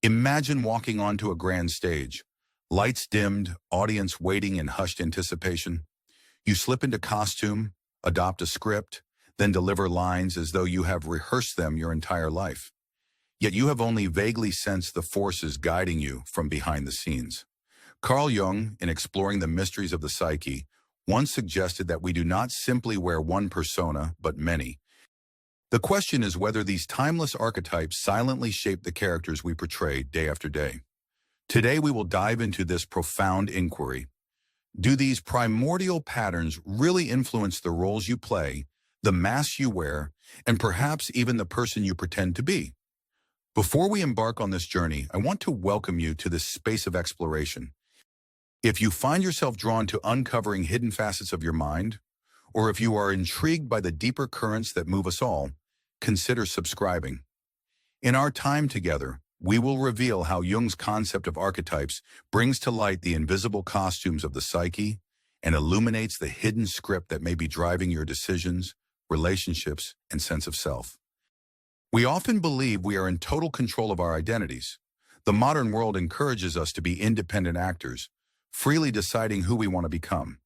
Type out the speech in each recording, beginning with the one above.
Imagine walking onto a grand stage. Lights dimmed, audience waiting in hushed anticipation. You slip into costume, adopt a script, then deliver lines as though you have rehearsed them your entire life. Yet you have only vaguely sensed the forces guiding you from behind the scenes. Carl Jung, in exploring the mysteries of the psyche, once suggested that we do not simply wear one persona, but many. The question is whether these timeless archetypes silently shape the characters we portray day after day. Today we will dive into this profound inquiry. Do these primordial patterns really influence the roles you play, the masks you wear, and perhaps even the person you pretend to be? Before we embark on this journey, I want to welcome you to this space of exploration. If you find yourself drawn to uncovering hidden facets of your mind, or if you are intrigued by the deeper currents that move us all, consider subscribing. In our time together, we will reveal how Jung's concept of archetypes brings to light the invisible costumes of the psyche and illuminates the hidden script that may be driving your decisions, relationships, and sense of self. We often believe we are in total control of our identities. The modern world encourages us to be independent actors, freely deciding who we want to become.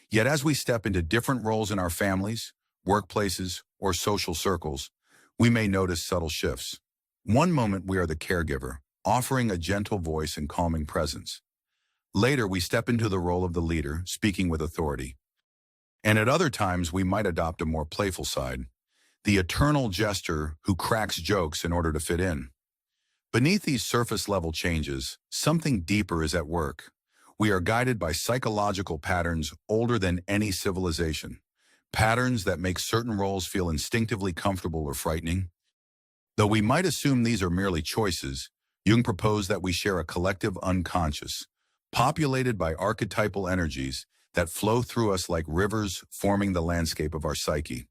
Yet as we step into different roles in our families, workplaces, or social circles, we may notice subtle shifts. One moment we are the caregiver, offering a gentle voice and calming presence. Later we step into the role of the leader, speaking with authority. And at other times we might adopt a more playful side, the eternal jester who cracks jokes in order to fit in. Beneath these surface-level changes, something deeper is at work. We are guided by psychological patterns older than any civilization, patterns that make certain roles feel instinctively comfortable or frightening. Though we might assume these are merely choices, Jung proposed that we share a collective unconscious, populated by archetypal energies that flow through us like rivers forming the landscape of our psyche.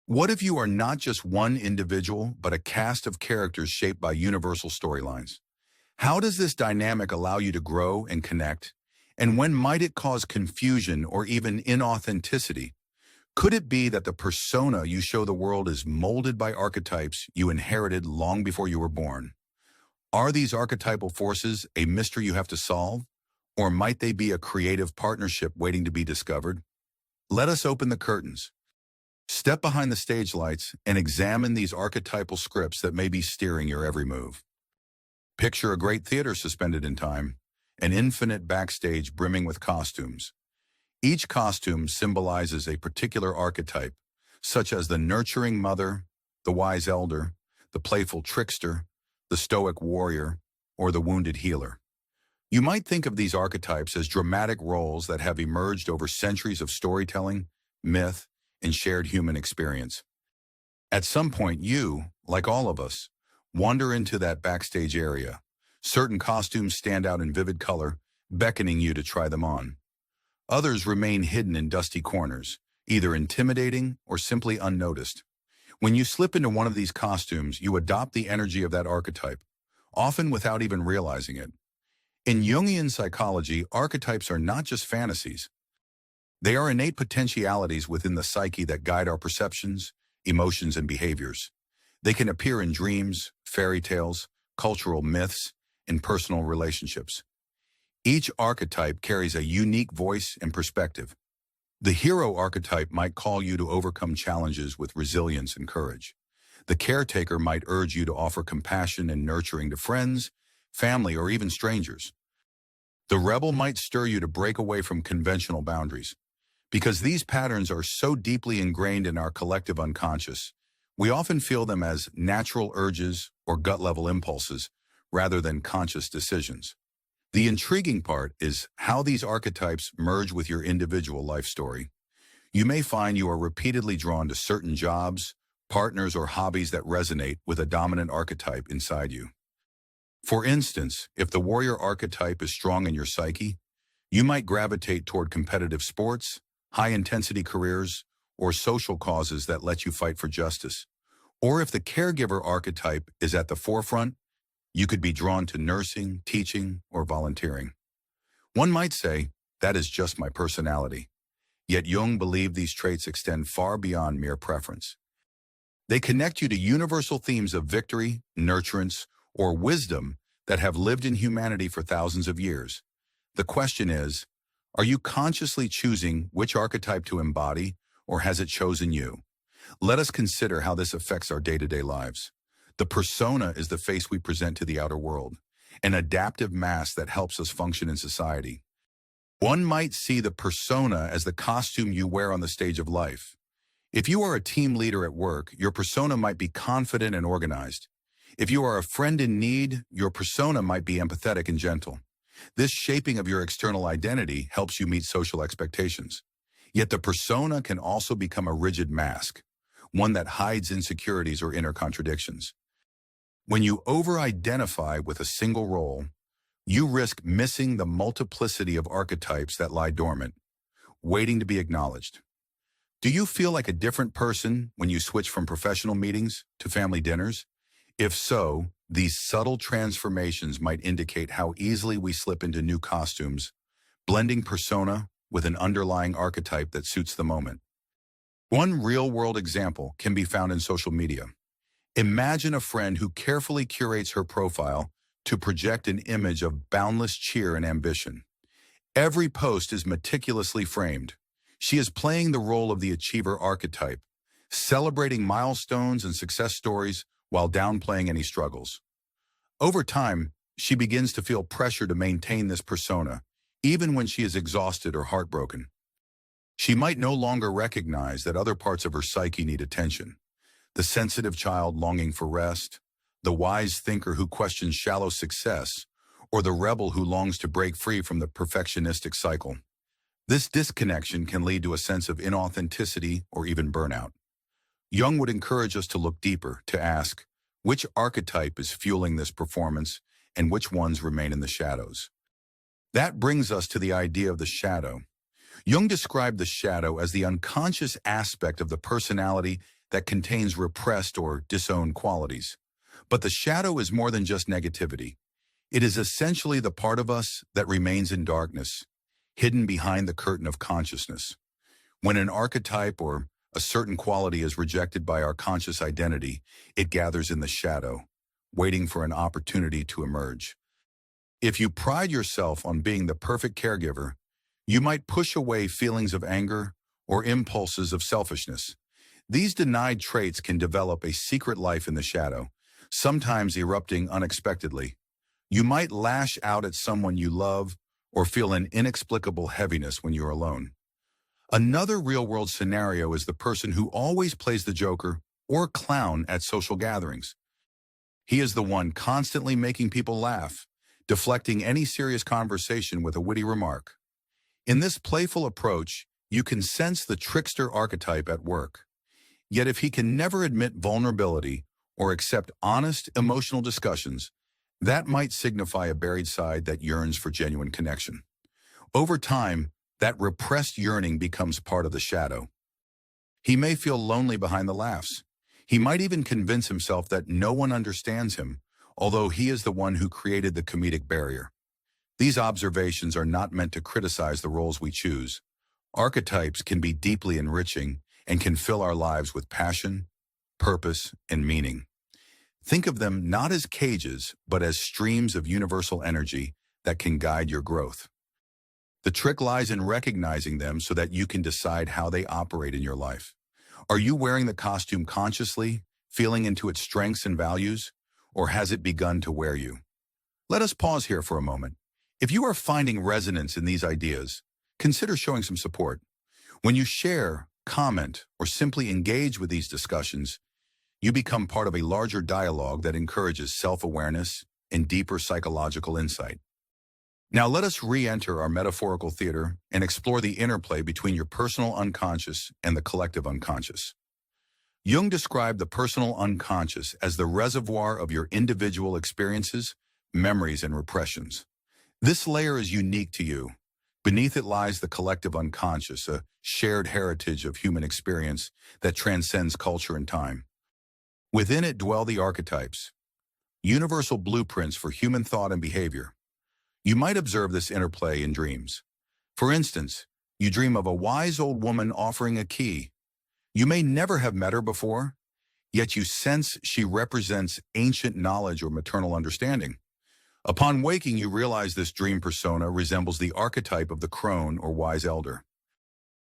What if you are not just one individual, but a cast of characters shaped by universal storylines? How does this dynamic allow you to grow and connect? And when might it cause confusion or even inauthenticity? Could it be that the persona you show the world is molded by archetypes you inherited long before you were born? Are these archetypal forces a mystery you have to solve? Or might they be a creative partnership waiting to be discovered? Let us open the curtains. Step behind the stage lights and examine these archetypal scripts that may be steering your every move. Picture a great theater suspended in time, an infinite backstage brimming with costumes. Each costume symbolizes a particular archetype, such as the nurturing mother, the wise elder, the playful trickster, the stoic warrior, or the wounded healer. You might think of these archetypes as dramatic roles that have emerged over centuries of storytelling, myth, and shared human experience. At some point, you, like all of us, wander into that backstage area. Certain costumes stand out in vivid color, beckoning you to try them on. Others remain hidden in dusty corners, either intimidating or simply unnoticed. When you slip into one of these costumes, you adopt the energy of that archetype, often without even realizing it. In Jungian psychology, archetypes are not just fantasies. They are innate potentialities within the psyche that guide our perceptions, emotions, and behaviors. They can appear in dreams, fairy tales, cultural myths, and personal relationships. Each archetype carries a unique voice and perspective. The hero archetype might call you to overcome challenges with resilience and courage. The caretaker might urge you to offer compassion and nurturing to friends, family, or even strangers. The rebel might stir you to break away from conventional boundaries. Because these patterns are so deeply ingrained in our collective unconscious, we often feel them as natural urges or gut-level impulses rather than conscious decisions. The intriguing part is how these archetypes merge with your individual life story. You may find you are repeatedly drawn to certain jobs, partners, or hobbies that resonate with a dominant archetype inside you. For instance, if the warrior archetype is strong in your psyche, you might gravitate toward competitive sports, high-intensity careers, or social causes that let you fight for justice. Or if the caregiver archetype is at the forefront, you could be drawn to nursing, teaching, or volunteering. One might say, that is just my personality. Yet Jung believed these traits extend far beyond mere preference. They connect you to universal themes of victory, nurturance, or wisdom that have lived in humanity for thousands of years. The question is, are you consciously choosing which archetype to embody, or has it chosen you? Let us consider how this affects our day-to-day lives. The persona is the face we present to the outer world, an adaptive mask that helps us function in society. One might see the persona as the costume you wear on the stage of life. If you are a team leader at work, your persona might be confident and organized. If you are a friend in need, your persona might be empathetic and gentle. This shaping of your external identity helps you meet social expectations. Yet the persona can also become a rigid mask, one that hides insecurities or inner contradictions. When you over-identify with a single role, you risk missing the multiplicity of archetypes that lie dormant, waiting to be acknowledged. Do you feel like a different person when you switch from professional meetings to family dinners? If so, these subtle transformations might indicate how easily we slip into new costumes, blending persona with an underlying archetype that suits the moment. One real-world example can be found in social media. Imagine a friend who carefully curates her profile to project an image of boundless cheer and ambition. Every post is meticulously framed. She is playing the role of the achiever archetype, celebrating milestones and success stories while downplaying any struggles. Over time, she begins to feel pressure to maintain this persona, even when she is exhausted or heartbroken. She might no longer recognize that other parts of her psyche need attention. The sensitive child longing for rest, the wise thinker who questions shallow success, or the rebel who longs to break free from the perfectionistic cycle. This disconnection can lead to a sense of inauthenticity or even burnout. Jung would encourage us to look deeper, to ask, which archetype is fueling this performance and which ones remain in the shadows? That brings us to the idea of the shadow. Jung described the shadow as the unconscious aspect of the personality that contains repressed or disowned qualities. But the shadow is more than just negativity. It is essentially the part of us that remains in darkness, hidden behind the curtain of consciousness. When an archetype or a certain quality is rejected by our conscious identity, it gathers in the shadow, waiting for an opportunity to emerge. If you pride yourself on being the perfect caregiver, you might push away feelings of anger or impulses of selfishness. These denied traits can develop a secret life in the shadow, sometimes erupting unexpectedly. You might lash out at someone you love or feel an inexplicable heaviness when you're alone. Another real-world scenario is the person who always plays the joker or clown at social gatherings. He is the one constantly making people laugh, deflecting any serious conversation with a witty remark. In this playful approach, you can sense the trickster archetype at work. Yet if he can never admit vulnerability or accept honest, emotional discussions, that might signify a buried side that yearns for genuine connection. Over time, that repressed yearning becomes part of the shadow. He may feel lonely behind the laughs. He might even convince himself that no one understands him, although he is the one who created the comedic barrier. These observations are not meant to criticize the roles we choose. Archetypes can be deeply enriching and can fill our lives with passion, purpose, and meaning. Think of them not as cages, but as streams of universal energy that can guide your growth. The trick lies in recognizing them so that you can decide how they operate in your life. Are you wearing the costume consciously, feeling into its strengths and values, or has it begun to wear you? Let us pause here for a moment. If you are finding resonance in these ideas, consider showing some support. When you share, comment, or simply engage with these discussions, you become part of a larger dialogue that encourages self-awareness and deeper psychological insight. Now let us re-enter our metaphorical theater and explore the interplay between your personal unconscious and the collective unconscious. Jung described the personal unconscious as the reservoir of your individual experiences, memories, and repressions. This layer is unique to you. Beneath it lies the collective unconscious, a shared heritage of human experience that transcends culture and time. Within it dwell the archetypes, universal blueprints for human thought and behavior. You might observe this interplay in dreams. For instance, you dream of a wise old woman offering a key. You may never have met her before, yet you sense she represents ancient knowledge or maternal understanding. Upon waking, you realize this dream persona resembles the archetype of the crone or wise elder.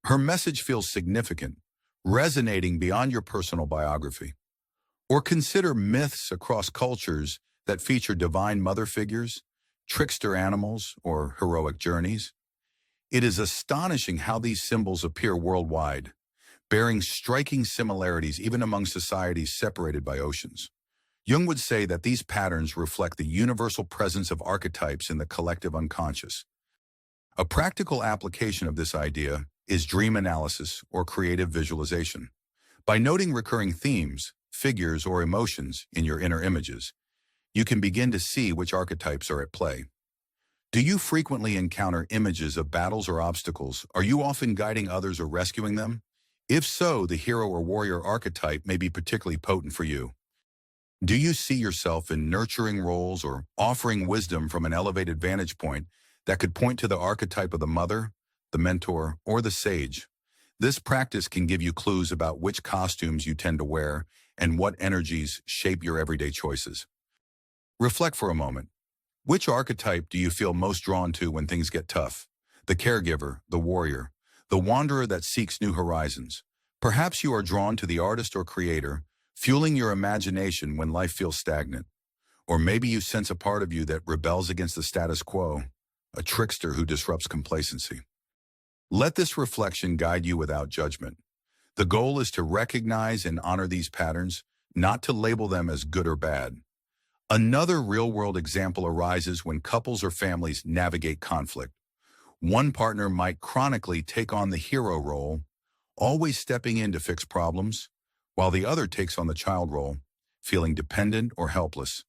Her message feels significant, resonating beyond your personal biography. Or consider myths across cultures that feature divine mother figures, trickster animals, or heroic journeys. It is astonishing how these symbols appear worldwide, bearing striking similarities even among societies separated by oceans. Jung would say that these patterns reflect the universal presence of archetypes in the collective unconscious. A practical application of this idea is dream analysis or creative visualization. By noting recurring themes, figures, or emotions in your inner images, you can begin to see which archetypes are at play. Do you frequently encounter images of battles or obstacles? Are you often guiding others or rescuing them? If so, the hero or warrior archetype may be particularly potent for you. Do you see yourself in nurturing roles or offering wisdom from an elevated vantage point that could point to the archetype of the mother, the mentor, or the sage? This practice can give you clues about which costumes you tend to wear and what energies shape your everyday choices. Reflect for a moment. Which archetype do you feel most drawn to when things get tough? The caregiver, the warrior, the wanderer that seeks new horizons. Perhaps you are drawn to the artist or creator, fueling your imagination when life feels stagnant. Or maybe you sense a part of you that rebels against the status quo, a trickster who disrupts complacency. Let this reflection guide you without judgment. The goal is to recognize and honor these patterns, not to label them as good or bad. Another real-world example arises when couples or families navigate conflict. One partner might chronically take on the hero role, always stepping in to fix problems, while the other takes on the child role, feeling dependent or helpless.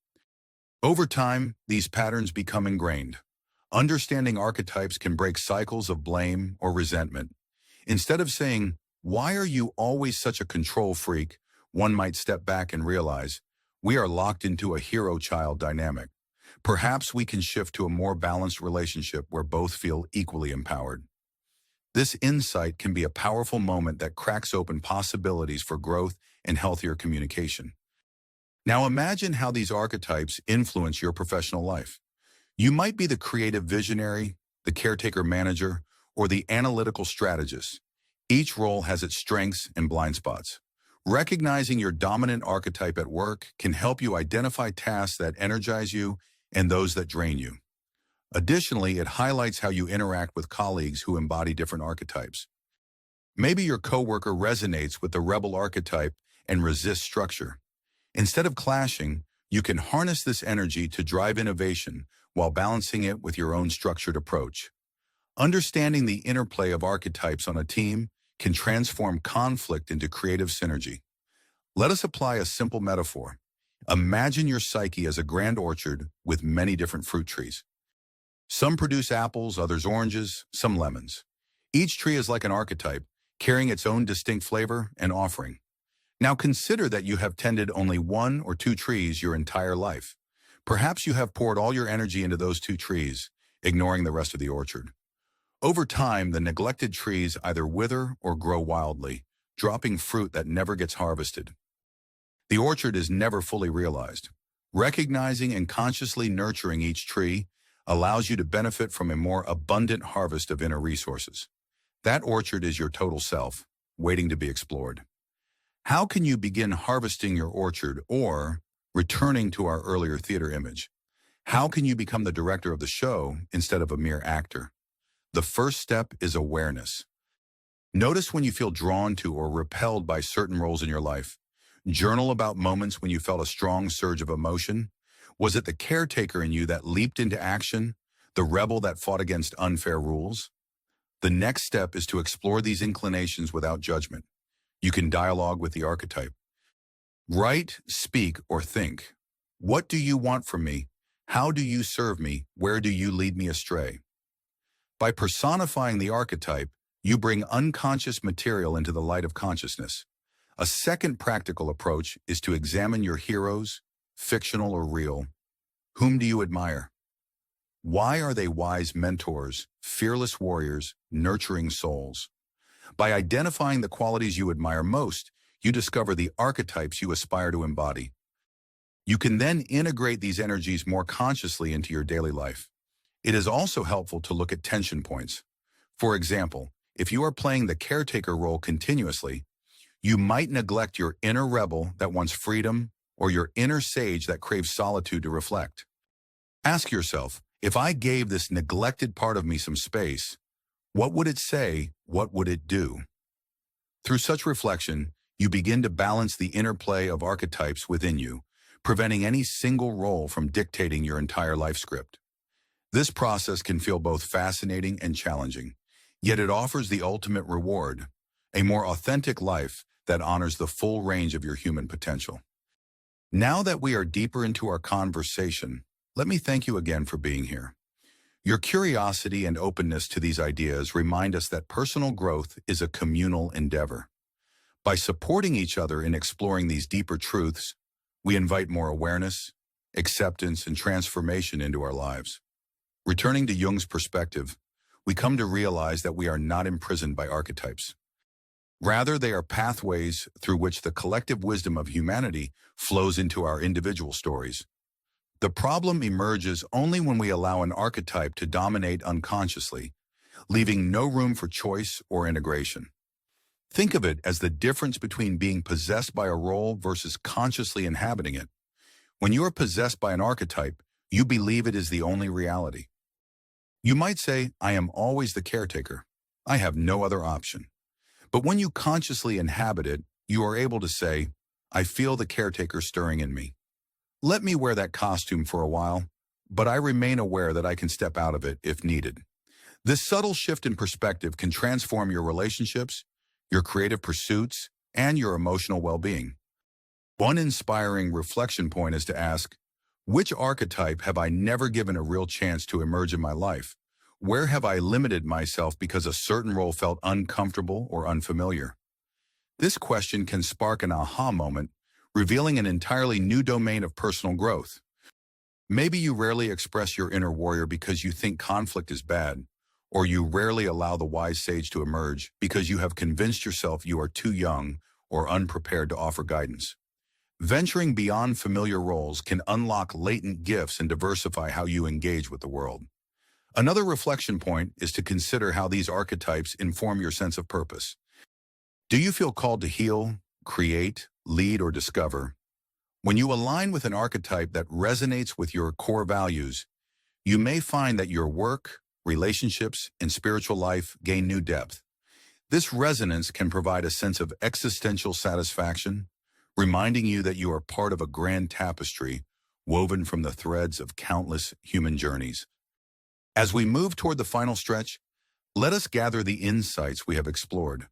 Over time, these patterns become ingrained. Understanding archetypes can break cycles of blame or resentment. Instead of saying, "Why are you always such a control freak?" one might step back and realize, we are locked into a hero-child dynamic. Perhaps we can shift to a more balanced relationship where both feel equally empowered. This insight can be a powerful moment that cracks open possibilities for growth and healthier communication. Now imagine how these archetypes influence your professional life. You might be the creative visionary, the caretaker manager, or the analytical strategist. Each role has its strengths and blind spots. Recognizing your dominant archetype at work can help you identify tasks that energize you and those that drain you. Additionally, it highlights how you interact with colleagues who embody different archetypes. Maybe your coworker resonates with the rebel archetype and resists structure. Instead of clashing, you can harness this energy to drive innovation while balancing it with your own structured approach. Understanding the interplay of archetypes on a team can transform conflict into creative synergy. Let us apply a simple metaphor. Imagine your psyche as a grand orchard with many different fruit trees. Some produce apples, others oranges, some lemons. Each tree is like an archetype, carrying its own distinct flavor and offering. Now consider that you have tended only one or two trees your entire life. Perhaps you have poured all your energy into those two trees, ignoring the rest of the orchard. Over time, the neglected trees either wither or grow wildly, dropping fruit that never gets harvested. The orchard is never fully realized. Recognizing and consciously nurturing each tree allows you to benefit from a more abundant harvest of inner resources. That orchard is your total self, waiting to be explored. How can you begin harvesting your orchard, or, returning to our earlier theater image, how can you become the director of the show instead of a mere actor? The first step is awareness. Notice when you feel drawn to or repelled by certain roles in your life. Journal about moments when you felt a strong surge of emotion. Was it the caretaker in you that leaped into action, the rebel that fought against unfair rules? The next step is to explore these inclinations without judgment. You can dialogue with the archetype. Write, speak, or think. What do you want from me? How do you serve me? Where do you lead me astray? By personifying the archetype, you bring unconscious material into the light of consciousness. A second practical approach is to examine your heroes, fictional or real. Whom do you admire? Why are they wise mentors, fearless warriors, nurturing souls? By identifying the qualities you admire most, you discover the archetypes you aspire to embody. You can then integrate these energies more consciously into your daily life. It is also helpful to look at tension points. For example, if you are playing the caretaker role continuously, you might neglect your inner rebel that wants freedom or your inner sage that craves solitude to reflect. Ask yourself, if I gave this neglected part of me some space, what would it say? What would it do? Through such reflection, you begin to balance the interplay of archetypes within you, preventing any single role from dictating your entire life script. This process can feel both fascinating and challenging, yet it offers the ultimate reward, a more authentic life that honors the full range of your human potential. Now that we are deeper into our conversation, let me thank you again for being here. Your curiosity and openness to these ideas remind us that personal growth is a communal endeavor. By supporting each other in exploring these deeper truths, we invite more awareness, acceptance, and transformation into our lives. Returning to Jung's perspective, we come to realize that we are not imprisoned by archetypes. Rather, they are pathways through which the collective wisdom of humanity flows into our individual stories. The problem emerges only when we allow an archetype to dominate unconsciously, leaving no room for choice or integration. Think of it as the difference between being possessed by a role versus consciously inhabiting it. When you are possessed by an archetype, you believe it is the only reality. You might say, I am always the caretaker. I have no other option. But when you consciously inhabit it, you are able to say, I feel the caretaker stirring in me. Let me wear that costume for a while, but I remain aware that I can step out of it if needed. This subtle shift in perspective can transform your relationships, your creative pursuits, and your emotional well-being. One inspiring reflection point is to ask, which archetype have I never given a real chance to emerge in my life? Where have I limited myself because a certain role felt uncomfortable or unfamiliar? This question can spark an aha moment, revealing an entirely new domain of personal growth. Maybe you rarely express your inner warrior because you think conflict is bad, or you rarely allow the wise sage to emerge because you have convinced yourself you are too young or unprepared to offer guidance. Venturing beyond familiar roles can unlock latent gifts and diversify how you engage with the world. Another reflection point is to consider how these archetypes inform your sense of purpose. Do you feel called to heal, create, lead, or discover? When you align with an archetype that resonates with your core values, you may find that your work, relationships, and spiritual life gain new depth. This resonance can provide a sense of existential satisfaction, reminding you that you are part of a grand tapestry woven from the threads of countless human journeys. As we move toward the final stretch, let us gather the insights we have explored.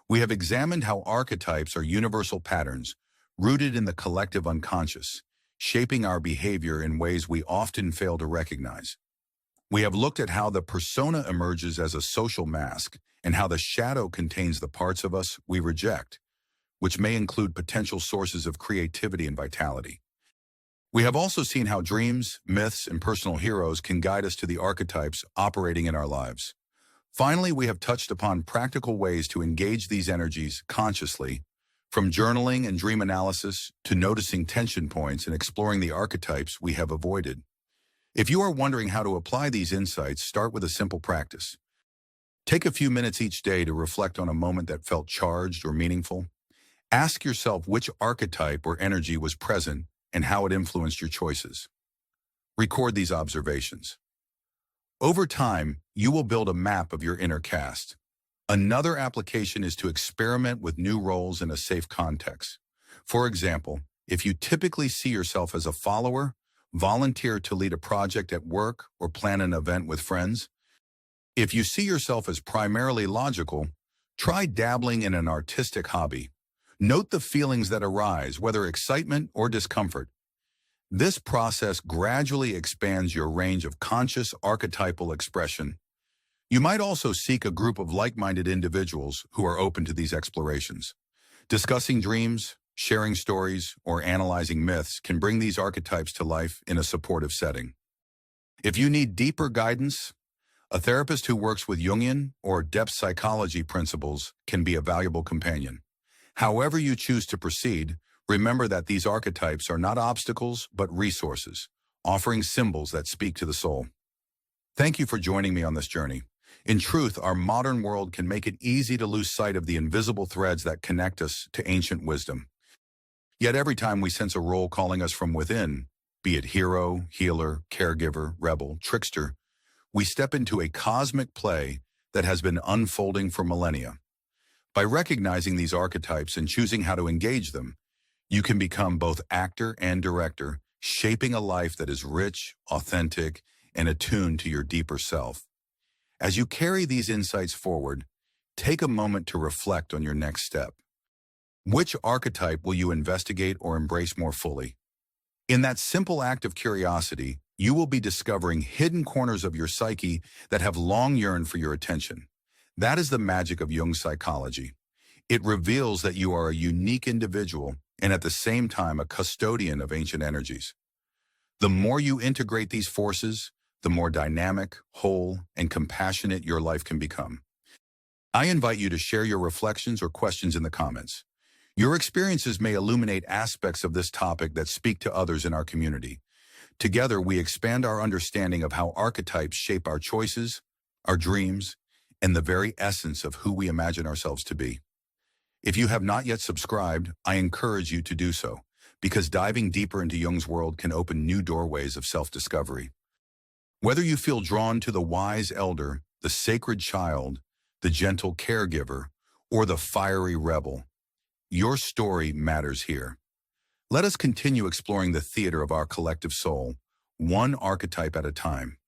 We have examined how archetypes are universal patterns rooted in the collective unconscious, shaping our behavior in ways we often fail to recognize. We have looked at how the persona emerges as a social mask and how the shadow contains the parts of us we reject, which may include potential sources of creativity and vitality. We have also seen how dreams, myths, and personal heroes can guide us to the archetypes operating in our lives. Finally, we have touched upon practical ways to engage these energies consciously, from journaling and dream analysis to noticing tension points and exploring the archetypes we have avoided. If you are wondering how to apply these insights, start with a simple practice. Take a few minutes each day to reflect on a moment that felt charged or meaningful. Ask yourself which archetype or energy was present and how it influenced your choices. Record these observations. Over time, you will build a map of your inner cast. Another application is to experiment with new roles in a safe context. For example, if you typically see yourself as a follower, volunteer to lead a project at work or plan an event with friends. If you see yourself as primarily logical, try dabbling in an artistic hobby. Note the feelings that arise, whether excitement or discomfort. This process gradually expands your range of conscious archetypal expression. You might also seek a group of like-minded individuals who are open to these explorations. Discussing dreams, sharing stories, or analyzing myths can bring these archetypes to life in a supportive setting. If you need deeper guidance, a therapist who works with Jungian or depth psychology principles can be a valuable companion. However you choose to proceed, Remember that these archetypes are not obstacles, but resources, offering symbols that speak to the soul. Thank you for joining me on this journey. In truth, our modern world can make it easy to lose sight of the invisible threads that connect us to ancient wisdom. Yet every time we sense a role calling us from within, be it hero, healer, caregiver, rebel, trickster, we step into a cosmic play that has been unfolding for millennia. By recognizing these archetypes and choosing how to engage them, you can become both actor and director, shaping a life that is rich, authentic, and attuned to your deeper self. As you carry these insights forward, take a moment to reflect on your next step. Which archetype will you investigate or embrace more fully? In that simple act of curiosity, you will be discovering hidden corners of your psyche that have long yearned for your attention. That is the magic of Jung's psychology. It reveals that you are a unique individual and at the same time a custodian of ancient energies. The more you integrate these forces, the more dynamic, whole, and compassionate your life can become. I invite you to share your reflections or questions in the comments. Your experiences may illuminate aspects of this topic that speak to others in our community. Together, we expand our understanding of how archetypes shape our choices, our dreams, and the very essence of who we imagine ourselves to be. If you have not yet subscribed, I encourage you to do so, because diving deeper into Jung's world can open new doorways of self-discovery. Whether you feel drawn to the wise elder, the sacred child, the gentle caregiver, or the fiery rebel, your story matters here. Let us continue exploring the theater of our collective soul, one archetype at a time.